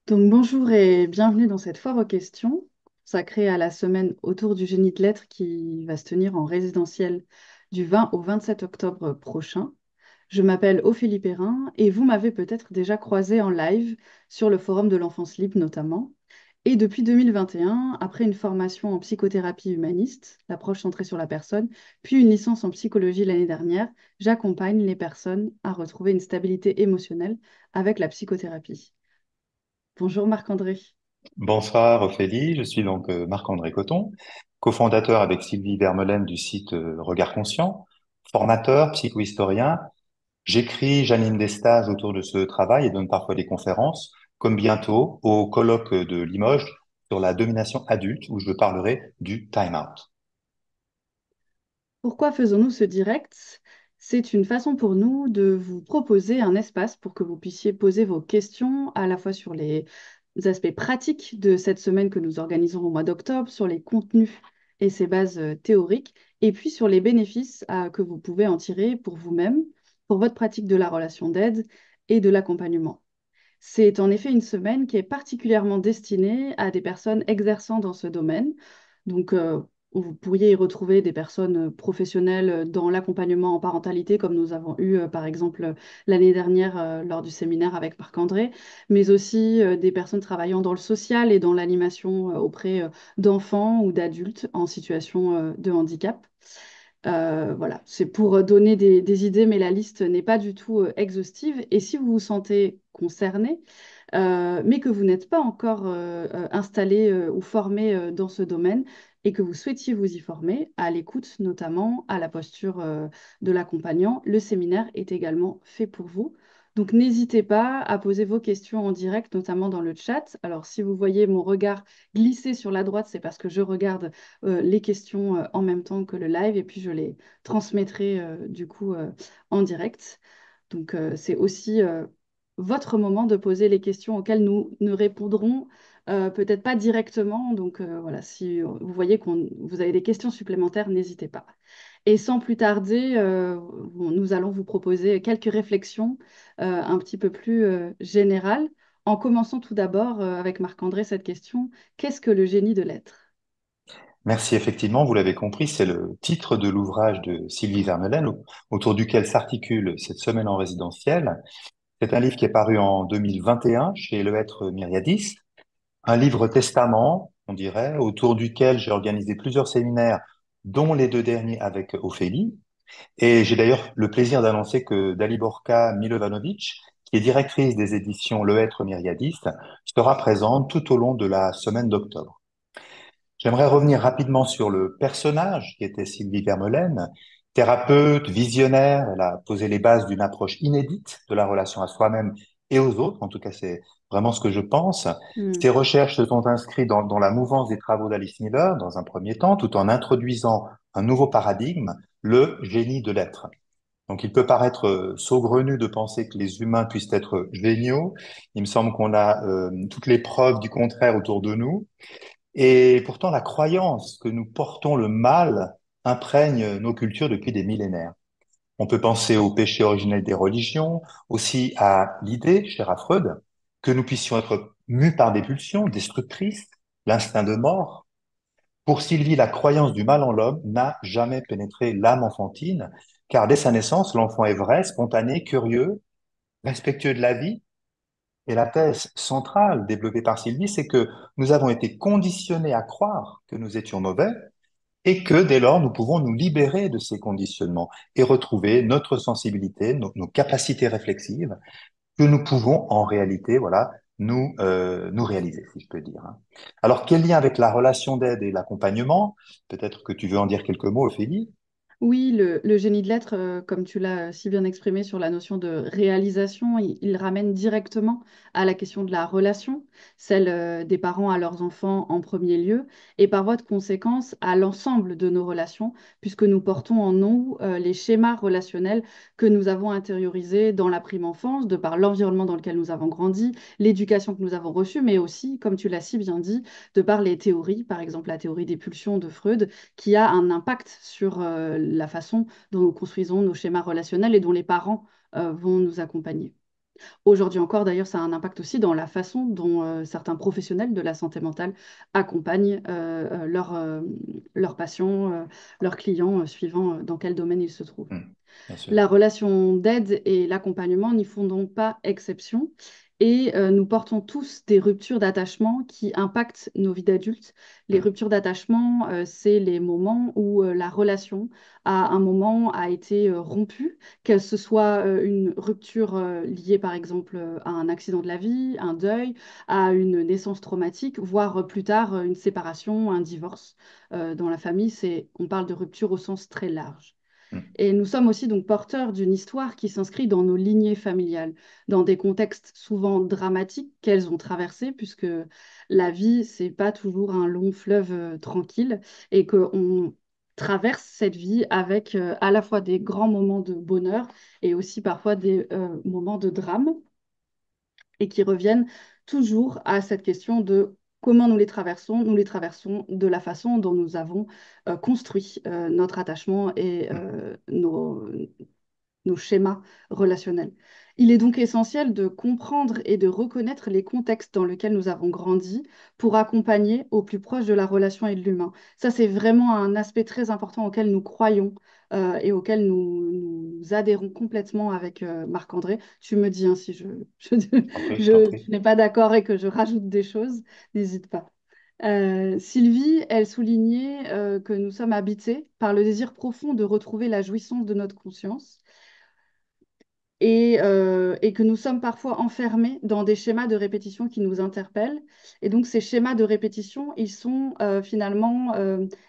Donc bonjour et bienvenue dans cette foire aux questions consacrée à la semaine autour du génie de lettres qui va se tenir en résidentiel du 20 au 27 octobre prochain. Je m'appelle Ophélie Perrin et vous m'avez peut-être déjà croisé en live sur le forum de l'enfance libre notamment. Et depuis 2021, après une formation en psychothérapie humaniste, l'approche centrée sur la personne, puis une licence en psychologie l'année dernière, j'accompagne les personnes à retrouver une stabilité émotionnelle avec la psychothérapie. Bonjour Marc-André. Bonsoir Ophélie, je suis donc Marc-André Coton, cofondateur avec Sylvie Vermeulen du site Regard Conscient, formateur, psychohistorien. J'écris, j'anime des stages autour de ce travail et donne parfois des conférences, comme bientôt au colloque de Limoges sur la domination adulte où je parlerai du time out. Pourquoi faisons-nous ce direct? C'est une façon pour nous de vous proposer un espace pour que vous puissiez poser vos questions à la fois sur les aspects pratiques de cette semaine que nous organisons au mois d'octobre, sur les contenus et ses bases théoriques, et puis sur les bénéfices que vous pouvez en tirer pour vous-même, pour votre pratique de la relation d'aide et de l'accompagnement. C'est en effet une semaine qui est particulièrement destinée à des personnes exerçant dans ce domaine. Donc, vous pourriez y retrouver des personnes professionnelles dans l'accompagnement en parentalité, comme nous avons eu, par exemple, l'année dernière lors du séminaire avec Marc-André, mais aussi des personnes travaillant dans le social et dans l'animation auprès d'enfants ou d'adultes en situation de handicap. Voilà, c'est pour donner des idées, mais la liste n'est pas du tout exhaustive. Et si vous vous sentez concerné, mais que vous n'êtes pas encore installé ou formé dans ce domaine et que vous souhaitiez vous y former, à l'écoute notamment, à la posture de l'accompagnant, le séminaire est également fait pour vous. Donc n'hésitez pas à poser vos questions en direct, notamment dans le chat. Alors si vous voyez mon regard glisser sur la droite, c'est parce que je regarde les questions en même temps que le live et puis je les transmettrai du coup en direct. Donc c'est aussi votre moment de poser les questions auxquelles nous ne répondrons peut-être pas directement. Donc voilà, si vous voyez que vous avez des questions supplémentaires, n'hésitez pas. Et sans plus tarder, nous allons vous proposer quelques réflexions un petit peu plus générales, en commençant tout d'abord avec Marc-André cette question, qu'est-ce que le génie de l'être? Merci, effectivement, vous l'avez compris, c'est le titre de l'ouvrage de Sylvie Vermeulen autour duquel s'articule cette semaine en résidentiel. C'est un livre qui est paru en 2021 chez Le Être Myriadis. Un livre testament, on dirait, autour duquel j'ai organisé plusieurs séminaires, dont les deux derniers avec Ophélie. Et j'ai d'ailleurs le plaisir d'annoncer que Daliborka Milovanovic, qui est directrice des éditions Le Être Myriadis, sera présente tout au long de la semaine d'octobre. J'aimerais revenir rapidement sur le personnage qui était Sylvie Vermeulen, thérapeute, visionnaire. Elle a posé les bases d'une approche inédite de la relation à soi-même et aux autres. En tout cas, c'est vraiment ce que je pense. Hmm. Ses recherches se sont inscrites dans la mouvance des travaux d'Alice Miller, dans un premier temps, tout en introduisant un nouveau paradigme, le génie de l'être. Donc, il peut paraître saugrenu de penser que les humains puissent être géniaux. Il me semble qu'on a toutes les preuves du contraire autour de nous. Et pourtant, la croyance que nous portons le mal imprègne nos cultures depuis des millénaires. On peut penser au péché originel des religions, aussi à l'idée, chère à Freud, que nous puissions être mus par des pulsions destructrices, l'instinct de mort. Pour Sylvie, la croyance du mal en l'homme n'a jamais pénétré l'âme enfantine, car dès sa naissance, l'enfant est vrai, spontané, curieux, respectueux de la vie. Et la thèse centrale développée par Sylvie, c'est que nous avons été conditionnés à croire que nous étions mauvais et que dès lors, nous pouvons nous libérer de ces conditionnements et retrouver notre sensibilité, nos capacités réflexives que nous pouvons en réalité, voilà, nous réaliser, si je peux dire, hein. Alors, quel lien avec la relation d'aide et l'accompagnement? Peut-être que tu veux en dire quelques mots, Ophélie. Oui, le génie de l'être, comme tu l'as si bien exprimé sur la notion de réalisation, il ramène directement à la question de la relation, celle des parents à leurs enfants en premier lieu, et par voie de conséquence à l'ensemble de nos relations, puisque nous portons en nous les schémas relationnels que nous avons intériorisés dans la prime enfance, de par l'environnement dans lequel nous avons grandi, l'éducation que nous avons reçue, mais aussi, comme tu l'as si bien dit, de par les théories, par exemple la théorie des pulsions de Freud qui a un impact sur la façon dont nous construisons nos schémas relationnels et dont les parents vont nous accompagner. Aujourd'hui encore, d'ailleurs, ça a un impact aussi dans la façon dont certains professionnels de la santé mentale accompagnent leurs patients, leurs clients, suivant dans quel domaine ils se trouvent. Hmm. Bien sûr. La relation d'aide et l'accompagnement n'y font donc pas exception. Et nous portons tous des ruptures d'attachement qui impactent nos vies d'adultes. Les Hmm. ruptures d'attachement, c'est les moments où la relation à un moment a été rompue, que ce soit une rupture liée par exemple à un accident de la vie, un deuil, à une naissance traumatique, voire plus tard une séparation, un divorce. Dans la famille, on parle de rupture au sens très large. Hmm. Et nous sommes aussi donc porteurs d'une histoire qui s'inscrit dans nos lignées familiales, dans des contextes souvent dramatiques qu'elles ont traversés, puisque la vie, c'est pas toujours un long fleuve tranquille, et qu'on traverse cette vie avec à la fois des grands moments de bonheur et aussi parfois des moments de drame, et qui reviennent toujours à cette question de comment nous les traversons. Nous les traversons de la façon dont nous avons construit notre attachement et Hmm. nos schémas relationnels. Il est donc essentiel de comprendre et de reconnaître les contextes dans lesquels nous avons grandi pour accompagner au plus proche de la relation et de l'humain. Ça, c'est vraiment un aspect très important auquel nous croyons et auquel nous adhérons complètement avec Marc-André. Tu me dis hein, si En plus, je t'en prie. je n'ai pas d'accord et que je rajoute des choses, n'hésite pas. Sylvie, elle soulignait que nous sommes habités par le désir profond de retrouver la jouissance de notre conscience et que nous sommes parfois enfermés dans des schémas de répétition qui nous interpellent. Et donc ces schémas de répétition, ils sont finalement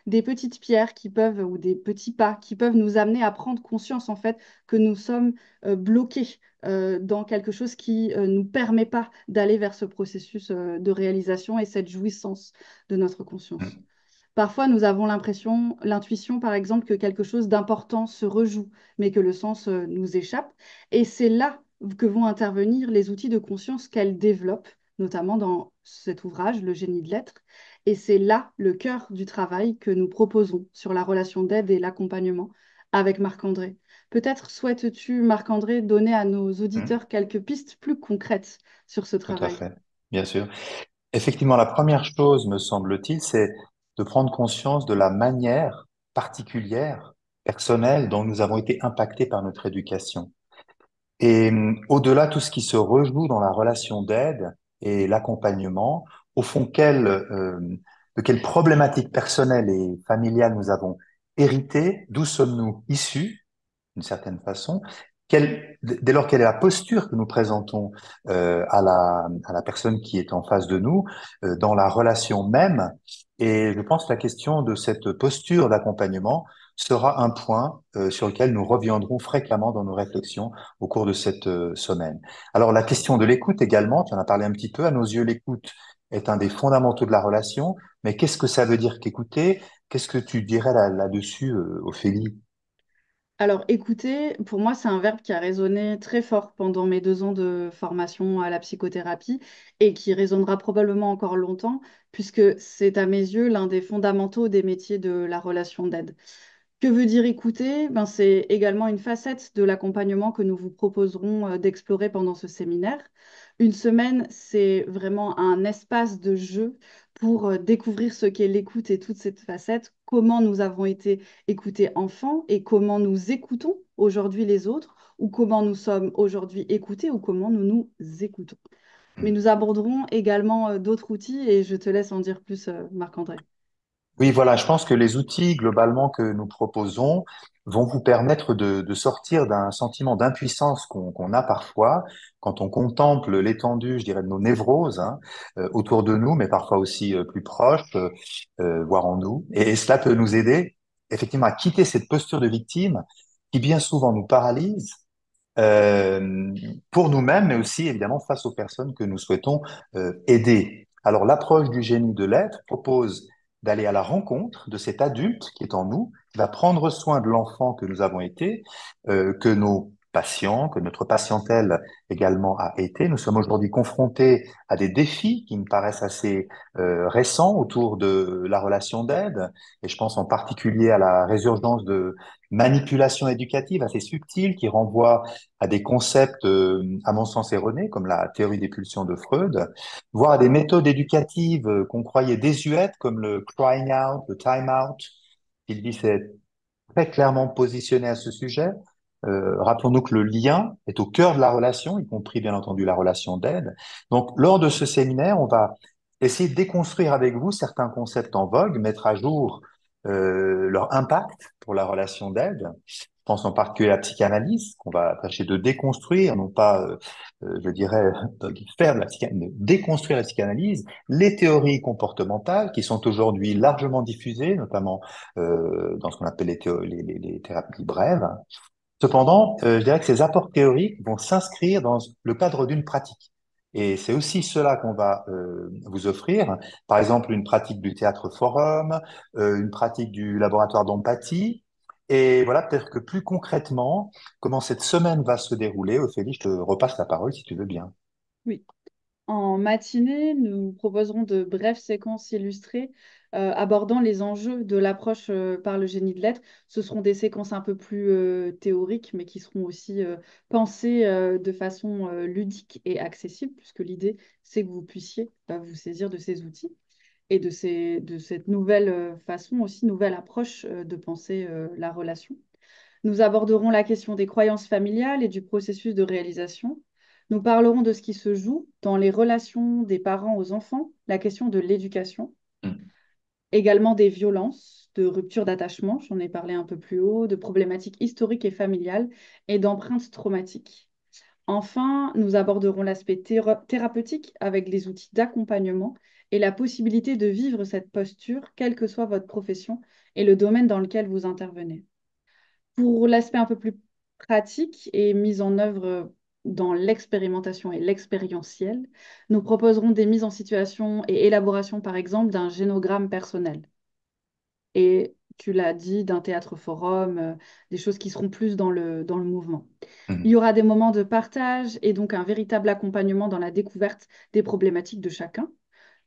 des petites pierres qui peuvent, ou des petits pas qui peuvent nous amener à prendre conscience en fait que nous sommes bloqués dans quelque chose qui ne nous permet pas d'aller vers ce processus de réalisation et cette jouissance de notre conscience. Hmm. Parfois, nous avons l'intuition, par exemple, que quelque chose d'important se rejoue, mais que le sens nous échappe. Et c'est là que vont intervenir les outils de conscience qu'elle développe, notamment dans cet ouvrage, Le génie de l'être. Et c'est là le cœur du travail que nous proposons sur la relation d'aide et l'accompagnement avec Marc-André. Peut-être souhaites-tu, Marc-André, donner à nos Hmm. auditeurs quelques pistes plus concrètes sur ce Tout à travail? fait. Bien sûr. Effectivement, la première chose, me semble-t-il, c'est de prendre conscience de la manière particulière, personnelle, dont nous avons été impactés par notre éducation. Et au-delà, tout ce qui se rejoue dans la relation d'aide et l'accompagnement, au fond, de quelles problématiques personnelles et familiales nous avons hérité, d'où sommes-nous issus, d'une certaine façon, dès lors quelle est la posture que nous présentons à la personne qui est en face de nous, dans la relation même. Et je pense que la question de cette posture d'accompagnement sera un point sur lequel nous reviendrons fréquemment dans nos réflexions au cours de cette semaine. Alors la question de l'écoute également, tu en as parlé un petit peu, à nos yeux l'écoute est un des fondamentaux de la relation, mais qu'est-ce que ça veut dire qu'écouter? Qu'est-ce que tu dirais là-dessus, Ophélie? Alors, écouter, pour moi, c'est un verbe qui a résonné très fort pendant mes 2 ans de formation à la psychothérapie et qui résonnera probablement encore longtemps, puisque c'est à mes yeux l'un des fondamentaux des métiers de la relation d'aide. Que veut dire écouter? Ben, c'est également une facette de l'accompagnement que nous vous proposerons d'explorer pendant ce séminaire. Une semaine, c'est vraiment un espace de jeu pour découvrir ce qu'est l'écoute et toute cette facette, comment nous avons été écoutés enfants et comment nous écoutons aujourd'hui les autres, ou comment nous sommes aujourd'hui écoutés ou comment nous nous écoutons. Mais nous aborderons également d'autres outils et je te laisse en dire plus, Marc-André. Oui, voilà, je pense que les outils globalement que nous proposons vont vous permettre de sortir d'un sentiment d'impuissance qu'on a parfois quand on contemple l'étendue, je dirais, de nos névroses hein, autour de nous, mais parfois aussi plus proches, voire en nous. Et cela peut nous aider effectivement à quitter cette posture de victime qui bien souvent nous paralyse euh, pour nous-mêmes, mais aussi évidemment face aux personnes que nous souhaitons aider. Alors l'approche du génie de l'être propose d'aller à la rencontre de cet adulte qui est en nous, qui va prendre soin de l'enfant que nous avons été, que nos patients, que notre patientèle également a été. Nous sommes aujourd'hui confrontés à des défis qui me paraissent assez récents autour de la relation d'aide, et je pense en particulier à la résurgence de manipulations éducatives assez subtiles qui renvoient à des concepts, à mon sens, erronés, comme la théorie des pulsions de Freud, voire à des méthodes éducatives qu'on croyait désuètes, comme le crying out, le time out. Il dit c'est très clairement positionné à ce sujet. Rappelons-nous que le lien est au cœur de la relation, y compris bien entendu la relation d'aide. Donc, lors de ce séminaire, on va essayer de déconstruire avec vous certains concepts en vogue, mettre à jour leur impact pour la relation d'aide. Je pense en particulier à la psychanalyse, qu'on va tâcher de déconstruire, non pas, je dirais, de faire de la psychanalyse, de déconstruire la psychanalyse, les théories comportementales qui sont aujourd'hui largement diffusées, notamment dans ce qu'on appelle les thérapies brèves. Cependant, je dirais que ces apports théoriques vont s'inscrire dans le cadre d'une pratique. Et c'est aussi cela qu'on va vous offrir. Par exemple, une pratique du théâtre forum, une pratique du laboratoire d'empathie. Et voilà, peut-être que plus concrètement, comment cette semaine va se dérouler. Ophélie, je te repasse la parole si tu veux bien. Oui. En matinée, nous proposerons de brèves séquences illustrées abordant les enjeux de l'approche par le génie de l'être. Ce seront des séquences un peu plus théoriques, mais qui seront aussi pensées de façon ludique et accessible, puisque l'idée, c'est que vous puissiez vous saisir de ces outils et de cette nouvelle façon, aussi nouvelle approche de penser la relation. Nous aborderons la question des croyances familiales et du processus de réalisation. Nous parlerons de ce qui se joue dans les relations des parents aux enfants, la question de l'éducation, Mm. également des violences, de ruptures d'attachement, j'en ai parlé un peu plus haut, de problématiques historiques et familiales et d'empreintes traumatiques. Enfin, nous aborderons l'aspect thérapeutique avec les outils d'accompagnement et la possibilité de vivre cette posture, quelle que soit votre profession et le domaine dans lequel vous intervenez. Pour l'aspect un peu plus pratique et mis en œuvre dans l'expérimentation et l'expérientiel, nous proposerons des mises en situation et élaboration, par exemple, d'un génogramme personnel. Et tu l'as dit, d'un théâtre forum, des choses qui seront plus dans le mouvement. Il y Mm. aura des moments de partage et donc un véritable accompagnement dans la découverte des problématiques de chacun.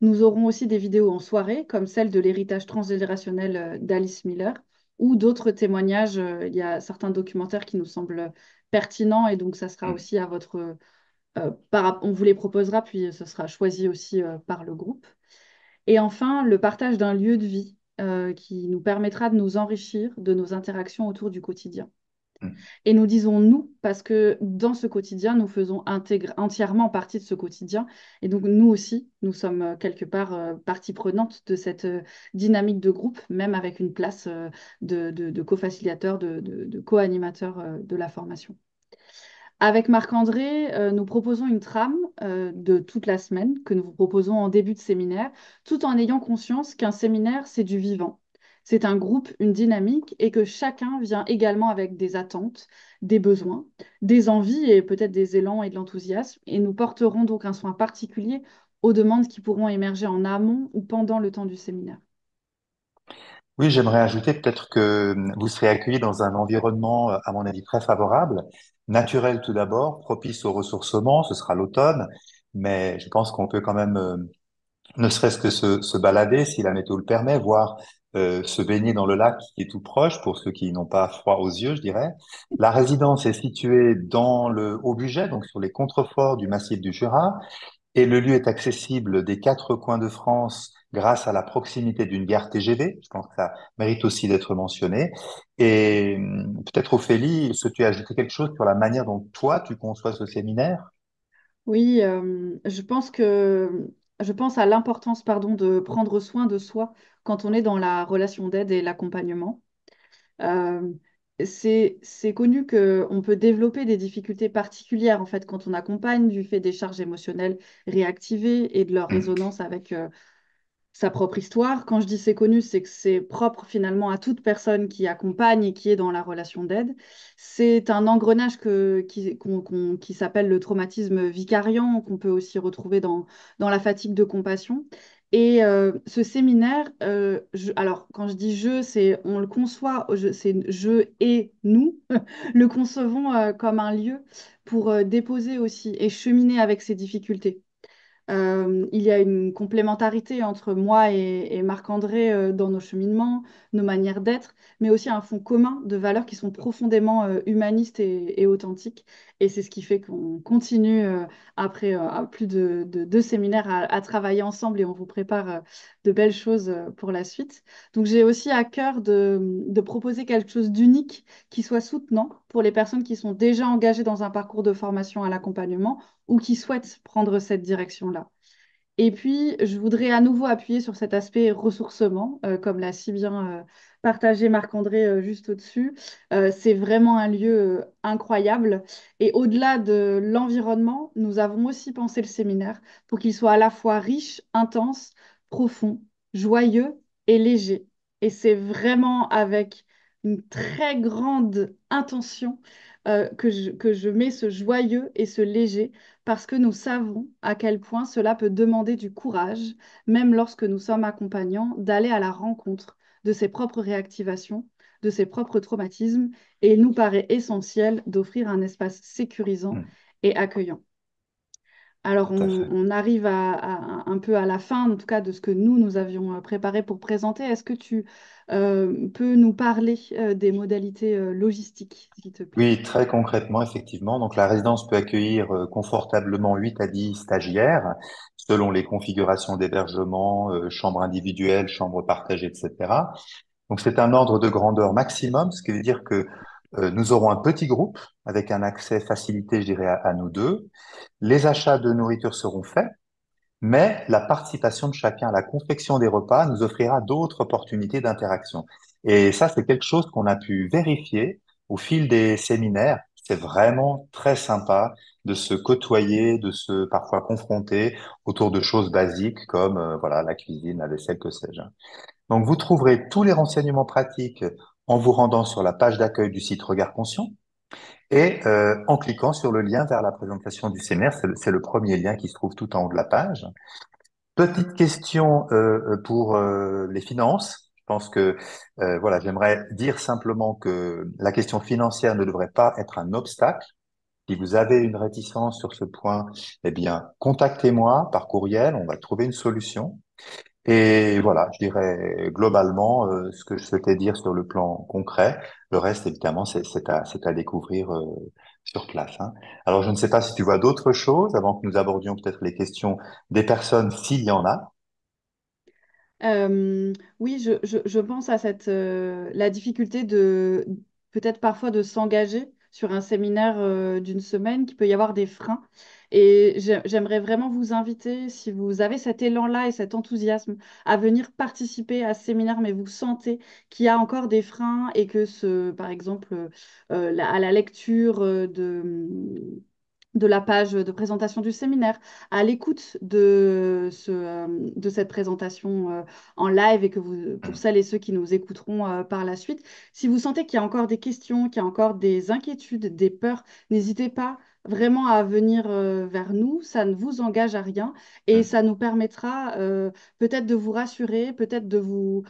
Nous aurons aussi des vidéos en soirée, comme celle de l'héritage transgénérationnel d'Alice Miller, ou d'autres témoignages. Il y a certains documentaires qui nous semblent pertinents, et donc ça sera Mm. aussi à votre... on vous les proposera, puis ce sera choisi aussi par le groupe. Et enfin, le partage d'un lieu de vie qui nous permettra de nous enrichir de nos interactions autour du quotidien. Mm. Et nous disons nous parce que dans ce quotidien, nous faisons entièrement partie de ce quotidien. Et donc nous aussi, nous sommes quelque part partie prenante de cette dynamique de groupe, même avec une place de co-facilitateur, de co-animateur de la formation. Avec Marc-André, nous proposons une trame de toute la semaine que nous vous proposons en début de séminaire, tout en ayant conscience qu'un séminaire, c'est du vivant. C'est un groupe, une dynamique, et que chacun vient également avec des attentes, des besoins, des envies et peut-être des élans et de l'enthousiasme. Et nous porterons donc un soin particulier aux demandes qui pourront émerger en amont ou pendant le temps du séminaire. Oui, j'aimerais ajouter peut-être que vous serez accueillis dans un environnement, à mon avis, très favorable, naturel tout d'abord, propice au ressourcement, ce sera l'automne, mais je pense qu'on peut quand même, ne serait-ce que se balader, si la météo le permet, voire se baigner dans le lac qui est tout proche, pour ceux qui n'ont pas froid aux yeux, je dirais. La résidence est située dans le Haut-Bugey, donc sur les contreforts du massif du Jura. Et le lieu est accessible des quatre coins de France grâce à la proximité d'une gare TGV. Je pense que ça mérite aussi d'être mentionné. Et peut-être Ophélie, est-ce que tu as ajouté quelque chose sur la manière dont toi, tu conçois ce séminaire? Oui, je pense à l'importance, pardon, de prendre soin de soi quand on est dans la relation d'aide et l'accompagnement. Euh, c'est connu qu'on peut développer des difficultés particulières en fait quand on accompagne du fait des charges émotionnelles réactivées et de leur Mm, résonance avec sa propre histoire. Quand je dis c'est connu, c'est que c'est propre finalement à toute personne qui accompagne et qui est dans la relation d'aide. C'est un engrenage qui s'appelle le traumatisme vicariant, qu'on peut aussi retrouver dans la fatigue de compassion. Et ce séminaire, alors quand je dis je, c'est on le conçoit, c'est je et nous le concevons comme un lieu pour déposer aussi et cheminer avec ces difficultés. Il y a une complémentarité entre moi et Marc-André dans nos cheminements, nos manières d'être, mais aussi un fond commun de valeurs qui sont profondément humanistes et authentiques. Et c'est ce qui fait qu'on continue, après plus de deux séminaires, à travailler ensemble et on vous prépare de belles choses pour la suite. Donc j'ai aussi à cœur de proposer quelque chose d'unique qui soit soutenant pour les personnes qui sont déjà engagées dans un parcours de formation à l'accompagnement ou qui souhaitent prendre cette direction-là. Et puis, je voudrais à nouveau appuyer sur cet aspect ressourcement, comme l'a si bien partagé Marc-André juste au-dessus. C'est vraiment un lieu incroyable. Et au-delà de l'environnement, nous avons aussi pensé le séminaire pour qu'il soit à la fois riche, intense, profond, joyeux et léger. Et c'est vraiment avec une très grande intention que je mets ce joyeux et ce léger parce que nous savons à quel point cela peut demander du courage, même lorsque nous sommes accompagnants, d'aller à la rencontre de ses propres réactivations, de ses propres traumatismes, et il nous paraît essentiel d'offrir un espace sécurisant Mm, et accueillant. Alors, tout à fait. on arrive un peu à la fin, en tout cas, de ce que nous avions préparé pour présenter. Est-ce que tu peux nous parler des modalités logistiques, s'il te plaît? Oui, très concrètement, effectivement. Donc, la résidence peut accueillir confortablement 8 à 10 stagiaires, selon les configurations d'hébergement, chambres individuelles, chambres partagées, etc. Donc, c'est un ordre de grandeur maximum, ce qui veut dire que nous aurons un petit groupe avec un accès facilité, je dirais, à nous deux. Les achats de nourriture seront faits, mais la participation de chacun à la confection des repas nous offrira d'autres opportunités d'interaction. Et ça, c'est quelque chose qu'on a pu vérifier au fil des séminaires. C'est vraiment très sympa de se côtoyer, de se parfois confronter autour de choses basiques comme voilà la cuisine, la vaisselle, que sais-je. Donc, vous trouverez tous les renseignements pratiques en vous rendant sur la page d'accueil du site Regard Conscient et en cliquant sur le lien vers la présentation du séminaire. C'est le premier lien qui se trouve tout en haut de la page. Petite question pour les finances. Je pense que voilà, j'aimerais dire simplement que la question financière ne devrait pas être un obstacle. Si vous avez une réticence sur ce point, eh bien, contactez-moi par courriel, on va trouver une solution. Et voilà, je dirais globalement ce que je souhaitais dire sur le plan concret. Le reste, évidemment, c'est à découvrir sur place, hein. Alors, je ne sais pas si tu vois d'autres choses avant que nous abordions peut-être les questions des personnes, s'il y en a. Oui, je pense à la difficulté de peut-être parfois de s'engager sur un séminaire d'une semaine, qu'il peut y avoir des freins. Et j'aimerais vraiment vous inviter, si vous avez cet élan-là et cet enthousiasme, à venir participer à ce séminaire, mais vous sentez qu'il y a encore des freins et que par exemple, à la lecture de la page de présentation du séminaire, à l'écoute de cette présentation en live et que vous, pour Hmm, celles et ceux qui nous écouteront par la suite, si vous sentez qu'il y a encore des questions, qu'il y a encore des inquiétudes, des peurs, n'hésitez pas vraiment à venir vers nous. Ça ne vous engage à rien et hmm, ça nous permettra peut-être de vous rassurer, peut-être de vous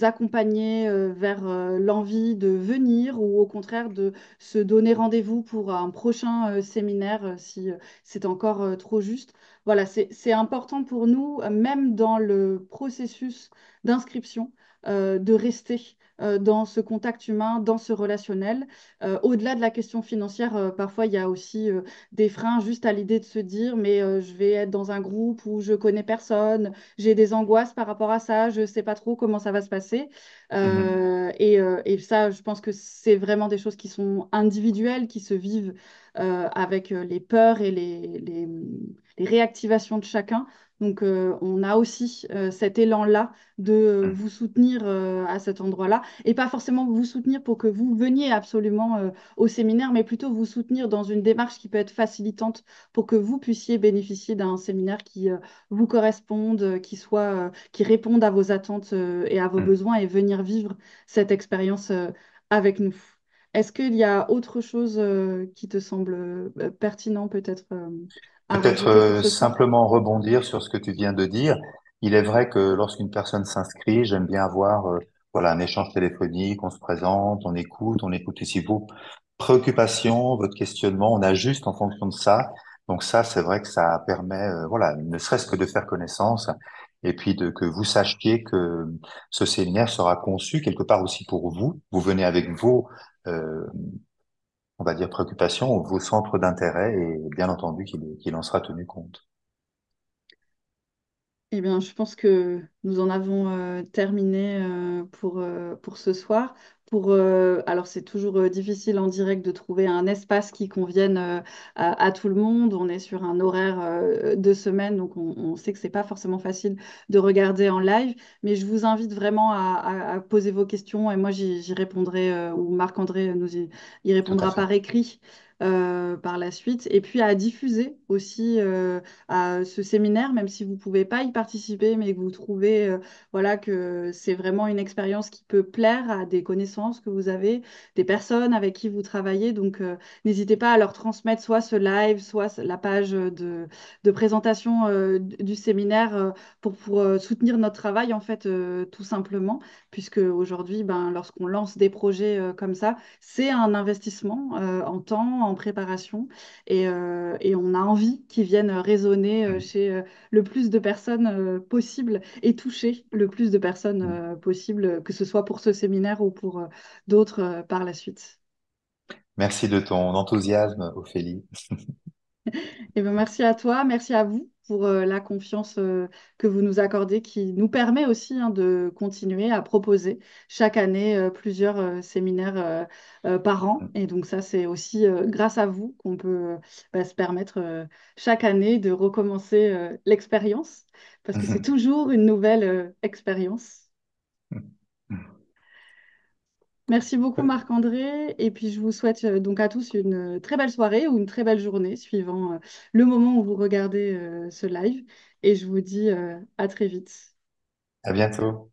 accompagner vers l'envie de venir ou au contraire de se donner rendez-vous pour un prochain séminaire si c'est encore trop juste. Voilà, c'est important pour nous, même dans le processus d'inscription, de rester dans ce contact humain, dans ce relationnel. Au-delà de la question financière, parfois il y a aussi des freins juste à l'idée de se dire, mais je vais être dans un groupe où je connais personne, j'ai des angoisses par rapport à ça, je ne sais pas trop comment ça va se passer. mhm, Et ça, je pense que c'est vraiment des choses qui sont individuelles, qui se vivent avec les peurs et les réactivations de chacun. Donc, on a aussi cet élan-là de hmm, vous soutenir à cet endroit-là. Et pas forcément vous soutenir pour que vous veniez absolument au séminaire, mais plutôt vous soutenir dans une démarche qui peut être facilitante pour que vous puissiez bénéficier d'un séminaire qui vous corresponde, qui réponde à vos attentes et à vos hmm. besoins et venir vivre cette expérience avec nous. Est-ce qu'il y a autre chose qui te semble pertinent peut-être à Peut-être rajouter sur ce point? simplement rebondir sur ce que tu viens de dire. il est vrai que lorsqu'une personne s'inscrit, j'aime bien avoir voilà, un échange téléphonique, on se présente, on écoute aussi vos préoccupations, votre questionnement, on ajuste en fonction de ça. Donc ça, c'est vrai que ça permet, voilà, ne serait-ce que de faire connaissance et puis que vous sachiez que ce séminaire sera conçu quelque part aussi pour vous. Vous venez avec vos, euh, on va dire, préoccupations, vos centres d'intérêt et bien entendu qu'il en sera tenu compte. Eh bien, je pense que nous en avons terminé pour ce soir. Alors, c'est toujours difficile en direct de trouver un espace qui convienne à tout le monde. On est sur un horaire de semaine, donc on sait que c'est pas forcément facile de regarder en live. Mais je vous invite vraiment à poser vos questions et moi, j'y répondrai, ou Marc-André y Tout à répondra fait. par écrit. Par la suite, et puis à diffuser aussi à ce séminaire, même si vous ne pouvez pas y participer, mais que vous trouvez voilà, que c'est vraiment une expérience qui peut plaire à des connaissances que vous avez, des personnes avec qui vous travaillez. Donc, n'hésitez pas à leur transmettre soit ce live, soit la page de présentation du séminaire pour soutenir notre travail, en fait, tout simplement, puisque aujourd'hui, ben, lorsqu'on lance des projets comme ça, c'est un investissement en temps, en préparation et on a envie qu'ils viennent résonner chez le plus de personnes possible et toucher le plus de personnes possible, que ce soit pour ce séminaire ou pour d'autres par la suite. Merci de ton enthousiasme, Ophélie. Et ben, merci à toi, merci à vous pour la confiance que vous nous accordez, qui nous permet aussi hein, de continuer à proposer chaque année plusieurs séminaires par an. Et donc ça, c'est aussi grâce à vous qu'on peut bah, se permettre chaque année de recommencer l'expérience, parce que c'est toujours une nouvelle expérience. Merci beaucoup Marc-André, et puis je vous souhaite donc à tous une très belle soirée ou une très belle journée, suivant le moment où vous regardez ce live, et je vous dis à très vite. À bientôt.